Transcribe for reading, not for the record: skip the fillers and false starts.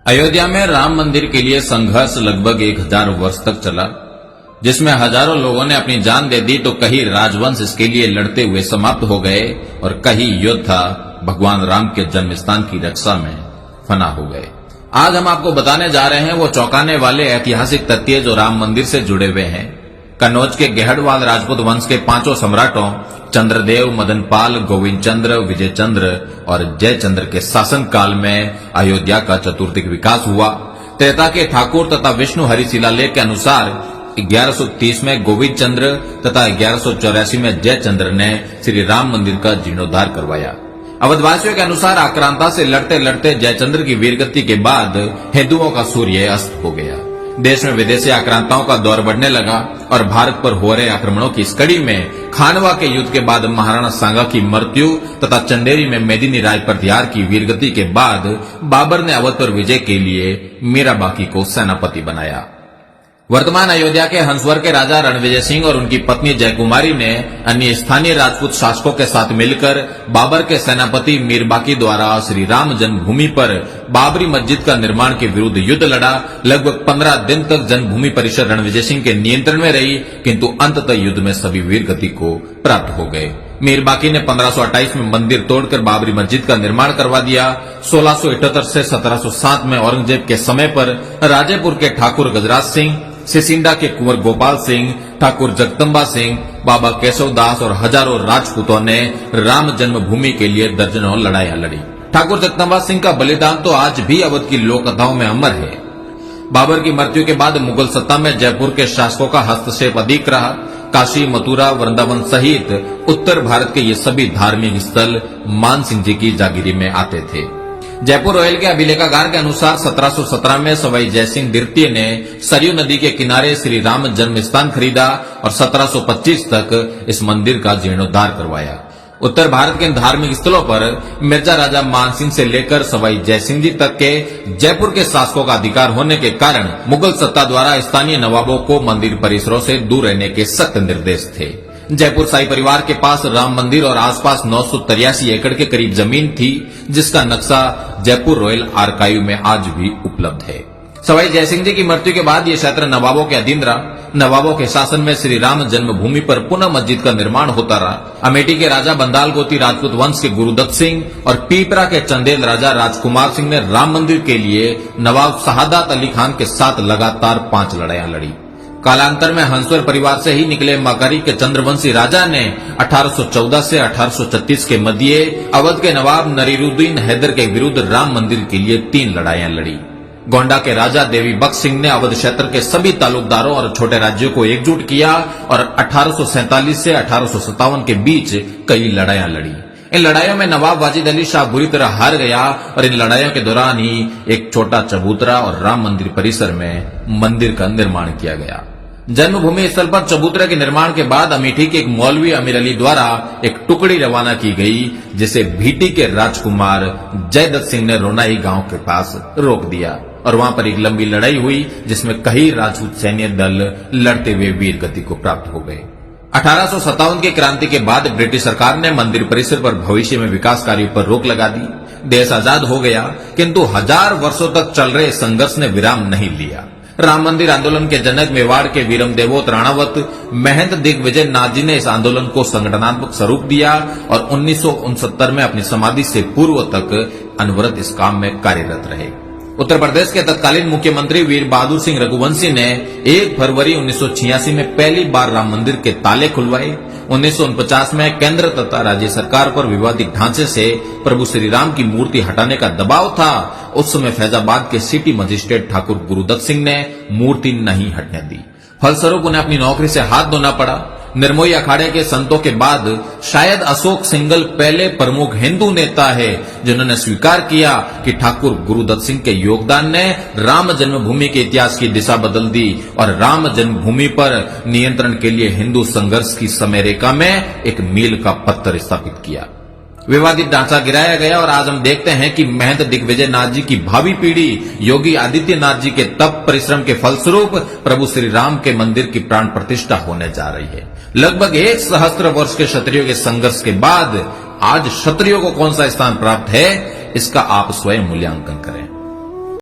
अयोध्या में राम मंदिर के लिए संघर्ष लगभग 1000 वर्ष तक चला, जिसमें हजारों लोगों ने अपनी जान दे दी तो कई राजवंश इसके लिए लड़ते हुए समाप्त हो गए और कई योद्धा भगवान राम के जन्म स्थान की रक्षा में फना हो गए। आज हम आपको बताने जा रहे हैं वो चौंकाने वाले ऐतिहासिक तथ्य जो राम मंदिर से जुड़े हुए हैं। कन्नौज के गहड़वाल राजपूत वंश के 5 सम्राटों चंद्रदेव, मदनपाल, गोविंद चंद्र, विजय चंद्र और जयचंद्र के शासन काल में अयोध्या का चतुर्दिक विकास हुआ। त्रेता के ठाकुर तथा विष्णु हरि शिलालेख के अनुसार 1130 में गोविंद चंद्र तथा 1184 में जयचंद्र ने श्री राम मंदिर का जीर्णोद्धार करवाया। अवधवासियों के अनुसार आक्रांता से लड़ते लड़ते जयचंद्र की वीरगति के बाद हिंदुओं का सूर्य अस्त हो गया। देश में विदेशी आक्रांताओं का दौर बढ़ने लगा और भारत पर हो रहे आक्रमणों की इस कड़ी में खानवा के युद्ध के बाद महाराणा सांगा की मृत्यु तथा चंदेरी में मेदिनी राय प्रत्याहार की वीरगति के बाद बाबर ने अवध पर विजय के लिए मीराबाकी को सेनापति बनाया। वर्तमान अयोध्या के हंसवर के राजा रणविजय सिंह और उनकी पत्नी जयकुमारी ने अन्य स्थानीय राजपूत शासकों के साथ मिलकर बाबर के सेनापति मीरबाकी द्वारा श्री राम जन्मभूमि पर बाबरी मस्जिद का निर्माण के विरुद्ध युद्ध लड़ा। लगभग 15 दिन तक जन्मभूमि परिसर रणविजय सिंह के नियंत्रण में रही, किंतु अंततः युद्ध में सभी वीरगति को प्राप्त हो गए। मीरबाकी ने 1528 में मंदिर तोड़कर बाबरी मस्जिद का निर्माण करवा दिया। 1678 से 1707 में औरंगजेब के समय पर राजेपुर के ठाकुर गजराज सिंह, सिसिंडा के कुंवर गोपाल सिंह, ठाकुर जगदम्बा सिंह, बाबा केशव दास और हजारों राजपूतों ने राम जन्मभूमि के लिए दर्जनों लड़ाइयां लड़ी। ठाकुर जगदम्बा सिंह का बलिदान तो आज भी अवध की लोक कथाओं में अमर है। बाबर की मृत्यु के बाद मुगल सत्ता में जयपुर के शासकों का हस्तक्षेप अधिक रहा। काशी, मथुरा, वृंदावन सहित उत्तर भारत के ये सभी धार्मिक स्थल मान सिंह जी की जागीरी में आते थे। जयपुर रोयल के अभिलेखागार के अनुसार 1717 में सवाई जयसिंह द्वितीय ने सरयू नदी के किनारे श्री राम जन्म स्थान खरीदा और 1725 तक इस मंदिर का जीर्णोद्धार करवाया। उत्तर भारत के धार्मिक स्थलों पर मिर्जा राजा मानसिंह से लेकर सवाई जयसिंह जी तक के जयपुर के शासकों का अधिकार होने के कारण मुगल सत्ता द्वारा स्थानीय नवाबों को मंदिर परिसरों से दूर रहने के सख्त निर्देश थे। जयपुर शाही परिवार के पास राम मंदिर और आसपास 983 एकड़ के करीब जमीन थी, जिसका नक्शा जयपुर रॉयल आर्काइव में आज भी उपलब्ध है। सवाई जयसिंह जी की मृत्यु के बाद यह क्षेत्र नवाबों के अधीन रहा। नवाबों के शासन में श्री राम जन्मभूमि पर पुनः मस्जिद का निर्माण होता रहा। अमेठी के राजा बंदाल गोती राजपूत वंश के गुरुदत्त सिंह और पीपरा के चंदेल राजा राजकुमार सिंह ने राम मंदिर के लिए नवाब शहादत अली खान के साथ लगातार 5 लड़ाइयां लड़ी। कालांतर में हंसवर परिवार से ही निकले मकारी के चंद्रवंशी राजा ने 1814 से 1836 के मध्य अवध के नवाब नरीरुद्दीन हैदर के विरुद्ध राम मंदिर के लिए 3 लड़ाइयां लड़ी। गोंडा के राजा देवी बख्श सिंह ने अवध क्षेत्र के सभी तालुकदारों और छोटे राज्यों को एकजुट किया और 1847 से 1857 के बीच कई लड़ाइयां लड़ी। इन लड़ाइयों में नवाब वाजिद अली शाह बुरी तरह हार गया और इन लड़ाइयों के दौरान ही एक छोटा चबूतरा और राम मंदिर परिसर में मंदिर का निर्माण किया गया। जन्मभूमि स्थल पर चबूतरे के निर्माण के बाद अमेठी के एक मौलवी अमीर अली द्वारा एक टुकड़ी रवाना की गई, जिसे भीटी के राजकुमार जयदत्त सिंह ने रोनाई गांव के पास रोक दिया और वहां पर एक लंबी लड़ाई हुई, जिसमें कई राजपूत सैन्य दल लड़ते हुए वीर गति को प्राप्त हो गए। 1857 की क्रांति के बाद ब्रिटिश सरकार ने मंदिर परिसर पर भविष्य में विकास कार्यों पर रोक लगा दी। देश आजाद हो गया, किंतु 1000 वर्षों तक चल रहे संघर्ष ने विराम नहीं लिया। राम मंदिर आंदोलन के जनक मेवाड़ के वीरम देवोत राणावत महंत दिग्विजय नाथ जी ने इस आंदोलन को संगठनात्मक स्वरूप दिया और 1969 में अपनी समाधि से पूर्व तक अनवरत इस काम में कार्यरत रहे। उत्तर प्रदेश के तत्कालीन मुख्यमंत्री वीर बहादुर सिंह रघुवंशी ने 1 फरवरी 1986 में पहली बार राम मंदिर के ताले खुलवाए। 1949 में केंद्र तथा राज्य सरकार पर विवादित ढांचे से प्रभु श्री राम की मूर्ति हटाने का दबाव था। उस समय फैजाबाद के सिटी मजिस्ट्रेट ठाकुर गुरुदत्त सिंह ने मूर्ति नहीं हटने दी। फलस्वरूप उन्हें अपनी नौकरी से हाथ धोना पड़ा। निर्मोही अखाड़े के संतों के बाद शायद अशोक सिंघल पहले प्रमुख हिंदू नेता है जिन्होंने स्वीकार किया कि ठाकुर गुरुदत्त सिंह के योगदान ने राम जन्मभूमि के इतिहास की दिशा बदल दी और राम जन्मभूमि पर नियंत्रण के लिए हिंदू संघर्ष की समय रेखा में एक मील का पत्थर स्थापित किया। विवादित ढांचा गिराया गया और आज हम देखते हैं कि महंत दिग्विजय नाथ जी की भावी पीढ़ी योगी आदित्यनाथ जी के तप परिश्रम के फलस्वरूप प्रभु श्री राम के मंदिर की प्राण प्रतिष्ठा होने जा रही है। लगभग 1 सहस्त्र वर्ष के क्षत्रियों के संघर्ष के बाद आज क्षत्रियों को कौन सा स्थान प्राप्त है, इसका आप स्वयं मूल्यांकन करें।